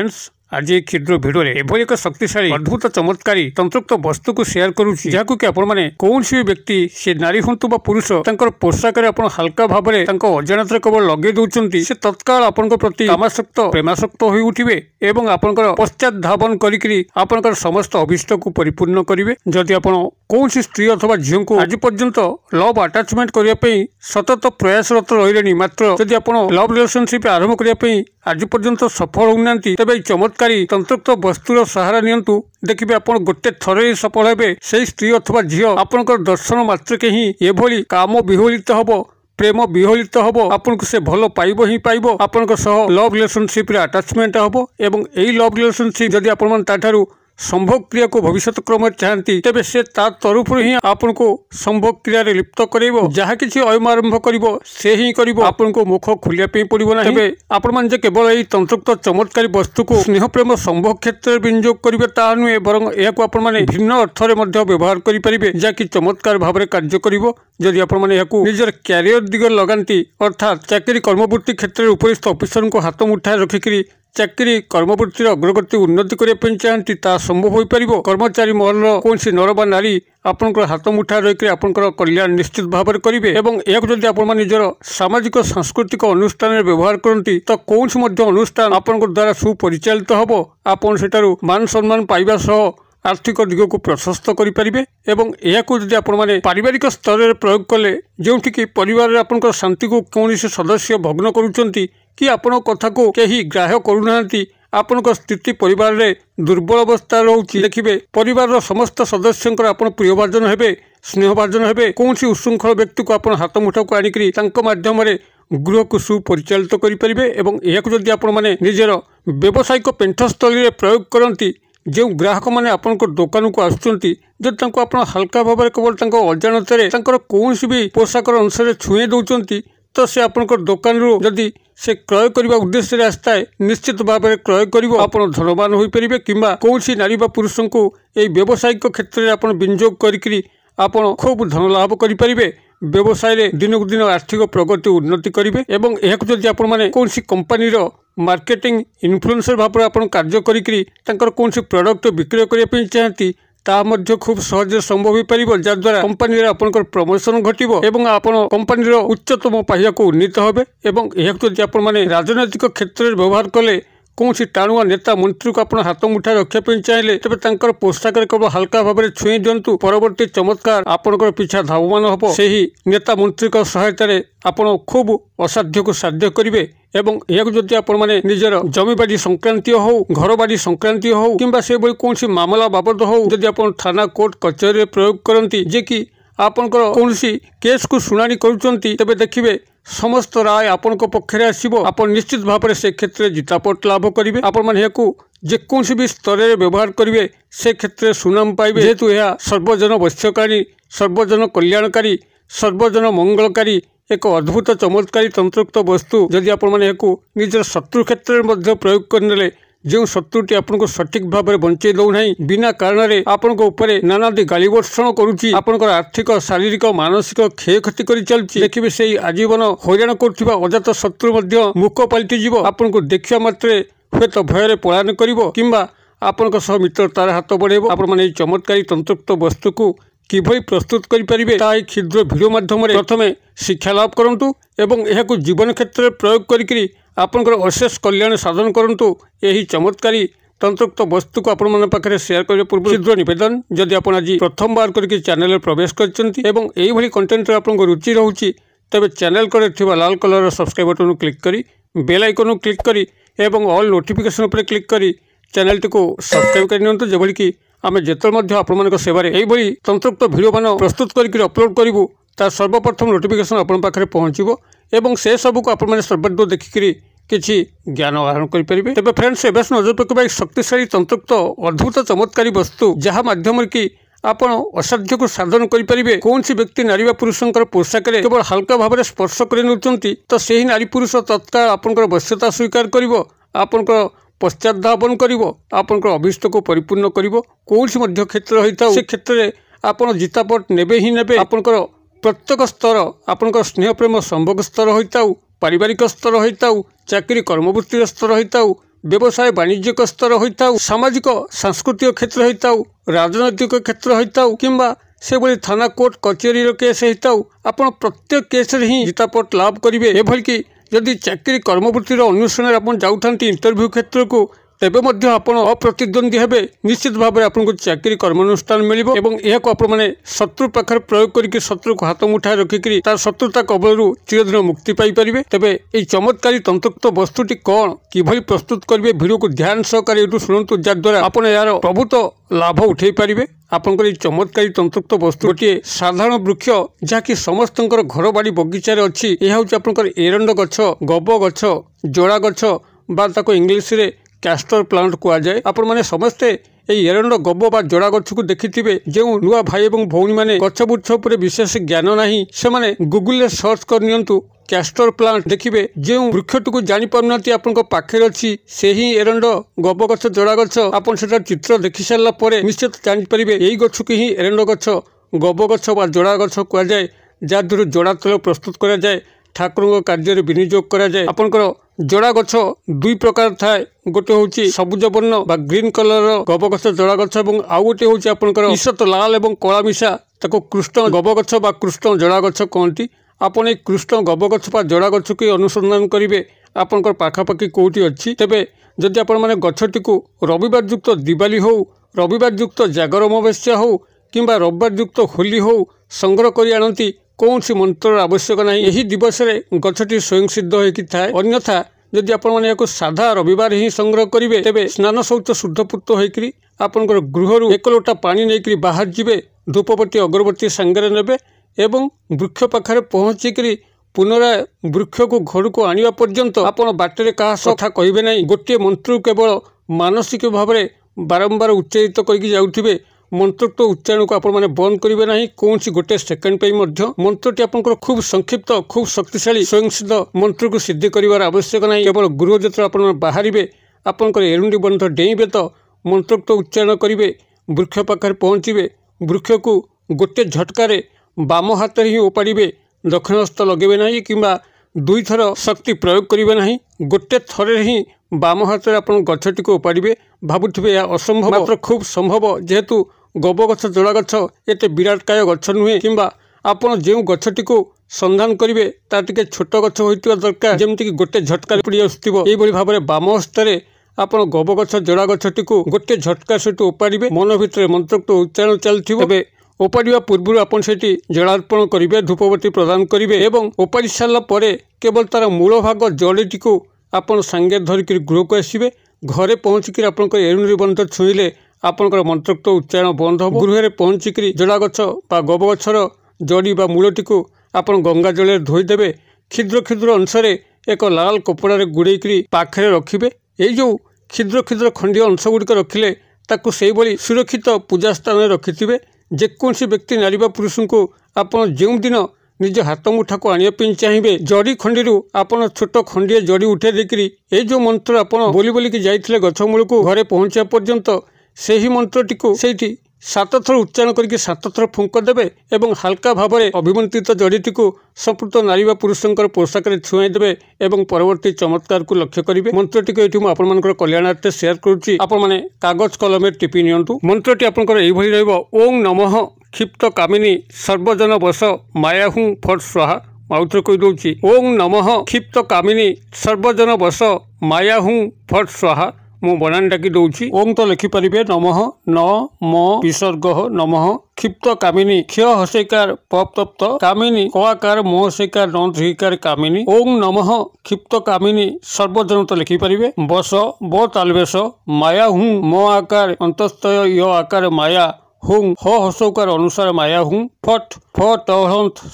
Friends आज एक क्षुद्र भिडियो एभली एक शक्तिशाली अद्भुत चमत्कारी तंत्रोक्त वस्तु को शेयर करुच्ची जहाँ कि आपण मैंने कौन भी व्यक्ति से नारी हूँ बा पुरुष पोशाक हल्का भाव में अजाणत केवल लगे दौरान से तत्काल आपण प्रति कामासक्त प्रेमासक्त हो उठे एवं आपंकर पश्चात धावन कर समस्त अभिष्ट को परिपूर्ण करेंगे। जदि आप कौन स्त्री अथवा झील को आज पर्यंत लव आटाचमेंट करने सतत प्रयासरत रही मात्र जदि आप लव रिलेशनशिप आरंभ करने आज पर्यंत सफल होना तेज चमत्कारी तंत्रोक्त वस्तुर सहारा नियंतु देखिए आप गोटे थर ही सफल हे से स्त्री अथवा झील आपंकर दर्शन मात्रके ही एभली काम विहोलित हम प्रेम विहोलित हम आपन को से भल पाइब ही पाइब आपन लव रिलेशनशिप आटाचमेंट हम एवं यही लव रिलेशनशिप जदि आप संभोग क्रिया को भविष्य क्रम चाहती तेज से तरफ ही आपन को संभोग क्रिया लिप्त कर जहाँ किसी अयम आरंभ से ही आपन को मुख खोलिया पड़ो ना आपण मैंने केवल यही तंत्रोक्त चमत्कारी वस्तु को स्नेह प्रेम संभोग क्षेत्र में विनियोग करेंगे ता नुहे बरं यह आपने भिन्न अर्थरे व्यवहार करेंगे जहाँकि चमत्कार भाव में कार्य करी आपने निजर क्यारियर दिग लगाती अर्थात चाकरी कर्मवृत्ति क्षेत्र में उपरिस्थ अफिसर को हाथ मुठाए रखिक चाकरी कर्मवृत्तिर अग्रगति उन्नति करने चाहती ता संभव हो पार कर्मचारी महल कौन नर बा नारी आपंकर हाथ मुठा रही आपंकर कल्याण निश्चित भाव में करेंगे और यह जब आप निजर सामाजिक सांस्कृतिक अनुष्ठान में व्यवहार करती तो कौन अनुष्ठान आपण द्वारा सुपरिचालित हम आपन सेठारु मान सम्मान पाइबा सह आर्थिक दिग को प्रशस्त करेंगे एवं यह आपने पारिवारिक स्तर में प्रयोग कले जो परिवार आपंकर शांति को कौन सदस्य भग्न करुँच कि आपण कथा को कहीं ग्राह्य करूना आपण स्थिति परिवार रे दुर्बल अवस्था रोचे देखिए परिवार समस्त सदस्य प्रियभाजन हे स्नेहभाजन हे कौन उशृंखल व्यक्ति को आप हाथ मुठा को आणिक मध्यम गृह को सुपरिचालित करेंगे और यह जदि आपने निजर व्यावसायिक पेंठस्थली में प्रयोग करती जो ग्राहक मैंने आपण दुकान को आसुँच जब आप हल्का भाव में केवल अजाणत कौन भी पोशाक अनुसार छुए दौरान तो से आपण दुकान रू जदि से क्रय करने उद्देश्य आसता है निश्चित भाव में क्रय कर धनवान हो पारे कि कौन नारी पुरुष को यही व्यावसायिक क्षेत्र में आप विनियोग करी खूब धन लाभ करेंगे व्यवसाय दिन को दिन आर्थिक प्रगति उन्नति करेंगे और यह जब आपने कौन कंपानी मार्केटिंग इन्फ्लुएंसर भाव में आप कार्य कौन प्रोडक्ट विक्रय करने चाहती ता खूब सहज संभव हो पार जहाद्वारा कंपानी आपंकर प्रमोशन घटो और आप कंपानी उच्चतम पाहिया को उन्नीत हे और यह जब आपने राजनैतिक क्षेत्र में व्यवहार कले कौन टाणुआ नेता मंत्री को आप हाथ मुठा रखापी चाहिए तेज पोशाक केवल हल्का भाव में छुई दिंतु परवर्ती चमत्कार आपंकर पिछा धावमान हम से ही नेता मंत्री सहायतार आप खूब असाध्य को साध्य करेंगे एवं यह जब आपने निजर जमीबाड़ी संक्रांति हो घर बाड़ी संक्रांति हो कि से कौन मामला बाबद हो जदि आप थाना कोर्ट कचहरी प्रयोग करती जे कि आपंकर कौन केस को शुणाणी करुँच तेज देखिए समस्त राय आपण पक्षरे आसो आप निश्चित भाव में से क्षेत्र में जितापट लाभ करेंगे आपण जेकोसी भी स्तर में व्यवहार करेंगे से क्षेत्र में सुनाम पाइबे जेहेतु यह सर्वजन वश्यकारी सर्वजन कल्याणकारी सर्वजन मंगलकारी एक अद्भुत चमत्कारी तंत्रोक्त वस्तु जदि आपने निजर शत्रु क्षेत्र में प्रयोग करने जो शत्रुटी आपको सठिक भाव में बंचे दौना बिना कारण आपण नानादी गालीवर्षण करुच्ची आपंकर आर्थिक शारीरिक मानसिक क्षयक्षति कर चलती देखिए से आजीवन हैरान कर अजात शत्रु मुख पलटि आपन को देखा मात्रे हे तो भय पलायन कर आपण मित्रतार हाथ बढ़ेब आपने चमत्कारी तंत्रोक्त वस्तु को किभली प्रस्तुत करेंगे क्षुद्र भिडियो माध्यम प्रथम शिक्षा लाभ करूँ एवं यह जीवन क्षेत्र में प्रयोग करी आपंकर अशेष कल्याण साधन करूँ यही चमत्कारी तंत्रोक्त वस्तु को आपण पाखे शेयर करने पूर्व क्षुद्र निवेदन जदि आप आज प्रथम बार करके चैनल प्रवेश कर कंटेंट आपको रुचि रोचे तेज चैनल कर लाल कलर सब्सक्राइब बटन क्लिक करी बेल आइकन क्लिक करी एवं ऑल नोटिफिकेशन पर क्लिक करी चैनल टी सब्सक्राइब कर जबकि कि आम जिते आपण सेवा यही तंत्रोक्त भिडियो मान प्रस्तुत करके अपलोड करूँ ता सर्वप्रथम नोटिफिकेशन आपण पाखे पहुँचो एवं से सबको आपने सर्वाधिक देखिकी किसी ज्ञान आहरण करेंगे तेज फ्रेंड्स एवं नजर पकड़ एक शक्तिशाली तंत्रोक्त अद्भुत चमत्कारी वस्तु जहाँ मध्यम कि आप असाध्य को साधन करेंगे कौन सी व्यक्ति नारी पुरुष पोशाक केवल हल्का भाव में स्पर्श कर तो से नारी पुरुष तत्काल आपंकर वश्यता स्वीकार कर पश्चात धावन कर अभिष्ट को परिपूर्ण कर कौन क्षेत्र होता से क्षेत्र में आप जितापट नेबे ही नेबे आपंकर प्रत्येक स्तर आपंकर स्नेह प्रेम संभोग स्तर होता पारिवारिक स्तर होता चाकरी कर्मवृत्तिर स्तर होता व्यवसाय वाणिज्यिक स्तर होता सामाजिक सांस्कृतिक क्षेत्र होता राजनैतिक क्षेत्र होता किंबा से भली थाना कोर्ट कचेरी केस होता आप प्रत्येक केस ही जितापट लाभ करेंगे। एभल कि जदि चाकरी कर्मवृत्तिर अन्वेषण आप जाऊँ इंटरव्यू क्षेत्र को तेबे मध्य आपण अप्रतिद्वंदी हेबे निश्चित भाव में आपको चाकरी कर्मानुष्ठान मिलिबो एवं एहाको आपण माने शत्रु पाखर प्रयोग करके शत्रु को हाथ मुठाए रखिकरी तार शत्रुता कबलरू चिरदिन मुक्ति पाई परिबे। तेबे एई चमत्कारी तंतुक्त वस्तुटी कौन किभली प्रस्तुत करिवे वीडियो को ध्यान सहकारे एटू शुणु जद्वारा आपण यार प्रभुत लाभ उठे पारिबे। आपनकर एई चमत्कारी तंतुक्त वस्तु गोटे साधारण वृक्ष जहाँकि समस्तंकर घर बाड़ी बगीचार अच्छी। यह हूँ आपनकर एरंड गछ गब गछ जोड़ा गछ बा ताको इंग्लिश रे कैस्टर प्लांट कहुए। आपण मैंने समस्ते एरंड गब बा जोड़ा गछ को देखिथिबे जो नुआ भाई और भौणी मैंने गछ बुछ उपर विशेष ज्ञान नहीं से माने गूगल सर्च कर नियंतु कैस्टर प्लांट देखिए जो वृक्षटी को जानी पारना आपण पाखे अच्छी से ही एरंड गब गछ जोड़ा गछ आप चित्र देखि सारा पर निश्चित जानीपर यही गछ को ही एरंड गछ गब गछ बा जोड़ा गछ कहुए जहाँद्वारा जोड़ा तेल प्रस्तुत करा जाए ठाकुर कार्य विनियोग करा जाए। आपनकर जोड़ा गछ दुई प्रकार थाए गोटे हूँ सबुज वर्ण बा ग्रीन कलर गब गछ जोड़ा गछ और आउ गोटे हूँ आपनकर ईषत लाल और कला मिशा ताको कृष्ण गब गछ बा कृष्ण जोड़ा गछ कहती। आपण ए कृष्ण गब गछ बा जोड़ा गछ को अनुसंधान करेंगे आपनकर पाखापाखि कोठी अच्छी। तेबे जदि आपण माने गछटी को रविवार युक्त दिवाली हो रविवार युक्त जागर अमावस्या हो किंबा रविवार युक्त होली हो संग्रह कर आनती कौन सी मंत्र आवश्यक नहीं। यही दिवस रे गछटी स्वयं सिद्ध होकी थाए। अन्यथा जदि आपण माने याको साधा रविवार ही संग्रह करिवे तेबे स्नान सहित शुद्धपूत होइकरी आपनकर गृहरु एक लोटा पानी नेकरी बाहर जिवे धूपबत्ती अगरबत्ती संगे नेबे एवं वृक्ष पाखरे पहुँचिकरी पुनराय वृक्ष को घर को आनिबा पर्यंत आपण बाटरे कहा कथा कहिबे नहीं। गोटे मंत्र केवल मानसिक भाव में बारंबार उच्चारित करके जाउथिबे मंत्रोक्त उच्चारण को आपण माने बंद करेंगे ना कौन सी गोटे सेकेंड मंत्रटी आपंकर खूब संक्षिप्त खूब शक्तिशाली स्वयं सिद्ध मंत्र को सिद्धि कर आवश्यक ना केवल गृह जो आप बाहर आपंकर एरुंडी बंध डेइबे तो मंत्रोक्त उच्चारण करेंगे वृक्ष पाखे पहुँचे वृक्ष को गोटे झटकार बाम हाथ ही ओपाड़े दक्षिण हस्त लगे ना कि दुई थर शक्ति प्रयोग करेंगे ना गोटे थर ही बाम हाथ में आप गछटी को ओपाड़े भावुवे यह असंभव मात्र खूब संभव जेहेतु गब गछ जोड़ा गछ एते विराटकाय गछ नुहे किंबा आपण जो गछटी को संधान करेंगे तार टिके छोट गछ होइतिबा दरकार जेमति कि गोटे झटका पड़ी आसुथिबो एइबोली भाबरे बाम हस्ते आपण गब गछ जोड़ा गछटी को गोटे झटका सहित ओपाड़े मन भितर मंत्रोक्त उच्चारण चलथिबो। तेबे ओपाड़ा पूर्व आपन सेठी जलार्पण करेंगे धूपबत्ती प्रदान करेंगे एवं ओपाड़ी सारा पर केवल तार मूल भाग जड़ीटी को आपन सांगे धरिक गृह को आसबे घरे पहुँचिक आपंकर एरुंडी बंध छुईले आपंकर मंत्रोक्त उच्चारण बंद हम। गृह में पहुँचिक जोड़ा गछ बा गब गछर जड़ी बा मूलटी को आप गंगा जल धोईदेवे क्षुद्र क्षुद्र अंशरे एक लाल कपड़े गुड़े पाखे रखिए। यही जो क्षुद्र क्षुद्र खंडीय अंश गुड़िक रखिले ताकू से सुरक्षित पूजा स्थान रखिथे। जेकोसी व्यक्ति नारी पुरुष को आपन जो दिन निज हाथ मुठा को आने चाहिए जड़ी खंडी आपन छोट खंडीय जड़ी उठे देकरी ये जो मंत्र आपन बोली बोलिकी जाइथिले गछ मूल को घरे पहुँचा पर्यंत से ही मंत्रटी को सेठी 7 थर उच्चारण करके 7 थर फुंक देवे एवं हाल्का भाव में अभिमंत्रित जड़ीटी को संपूक्त नारी पुरुषंकर पोशाक छुआई देवे एवं परवर्ती चमत्कार को लक्ष्य करेंगे। मंत्रटी को ये आपंकर कल्याणार्थे शेयर करुच्ची आपण मैंने कागज कलमे टिपि नियंतु। मंत्रटी आपंकर एइभली रहइबो ओं नमः क्षिप्त कामिनी सर्वजन वश मायाहूँ फट स्वाहा। आउथरे कहि दउची ओं नमः क्षिप्त कामिनी सर्वजन वश मायाहूँ फट स्वाहा। मु बनानी डाकी दौची ओं तो लिखिपारे नमः न म विसर्ग नमः क्षिप्त कामिनी क्ष हसेकार पप तप्त कामिनी कआकार मोह सेकार न धिकार कामिनी ओं नमः क्षिप्त कामिनी सर्वजन तो लिखिपारे बस ब तालवेश माया हूँ म आकार अंतस्तय य आकार माया हूँ ह हसौकार अनुसार माया हूँ फट फट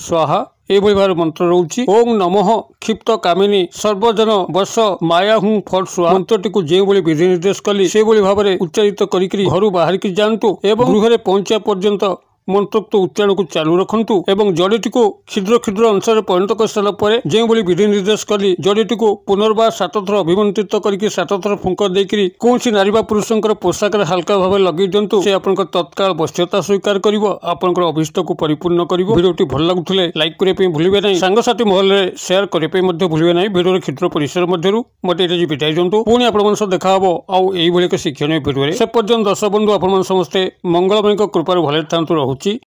स्वाहा। एभली भाव मंत्र रोची ओं नमः क्षिप्त कामिनी सर्वजन वश माया हूँ फट स्वाहा। मंत्रटी को जो विधि निर्देश कली से भाव में उच्चारित करी घर बाहर की जातु एवं गृह पहुंचा पर्यंत ମନ୍ତ୍ରୋକ୍ତ ଉଚ୍ଚାରଣକୁ ଚାଲୁ ରଖନ୍ତୁ ଏବଂ ଜଡ଼ିଟିକୁ କ୍ଷୁଦ୍ର କ୍ଷୁଦ୍ର ଅଂଶରେ ପରିଣତ କରିସାରିଲା ପରେ ଯେଉଁଭଳି ବିଧି ନିର୍ଦ୍ଦେଶ କଲି ଜଡ଼ିଟିକୁ ପୁନର୍ବାର 7 ଥର ଅଭିମନ୍ତ୍ରିତ କରିକି 7 ଥର ଫୁଙ୍କ ଦେଇକରି କୌଣସି ନାରୀ ବା ପୁରୁଷଙ୍କର ପୋଷାକରେ ହାଲକା ଭାବେ ଲଗେଇ ଦିଅନ୍ତୁ। ସେ ଆପଣଙ୍କ ତତ୍କାଳ ବଶ୍ୟତା ସ୍ୱୀକାର କରିବ, ଆପଣଙ୍କର ଅଭିଷ୍ଟକୁ ପରିପୂର୍ଣ୍ଣ କରିବ। ଭିଡ଼ିଓଟି ଭଲ ଲାଗୁଥିଲେ ଲାଇକ୍ କରିବା ପାଇଁ ଭୁଲିବେ ନାହିଁ, ସାଙ୍ଗସାଥି ମହଲରେ ସେୟାର କରିବା ପାଇଁ ମଧ୍ୟ ଭୁଲିବେ ନାହିଁ। ଭିଡ଼ିଓର କ୍ଷୁଦ୍ର ପରିସର ମଧ୍ୟରୁ ମୋତେ ଏଠି ବିଦାୟ ଦିଅନ୍ତୁ। ପୁଣି ଆପଣମାନଙ୍କ ସହ ଦେଖା ହେବ ଆଉ ଏଇଭଳି ଏକ ଶିକ୍ଷଣୀୟ ଭିଡ଼ିଓରେ। ସେ ପର୍ଯ୍ୟନ୍ତ ଦର୍ଶକ ବନ୍ଧୁ ଆପଣମାନେ ସମସ୍ତେ ମଙ୍ଗଳମୟଙ୍କ କୃପାରୁ ଭଲରେ ଥାନ୍ତୁ। ରହୁଛି।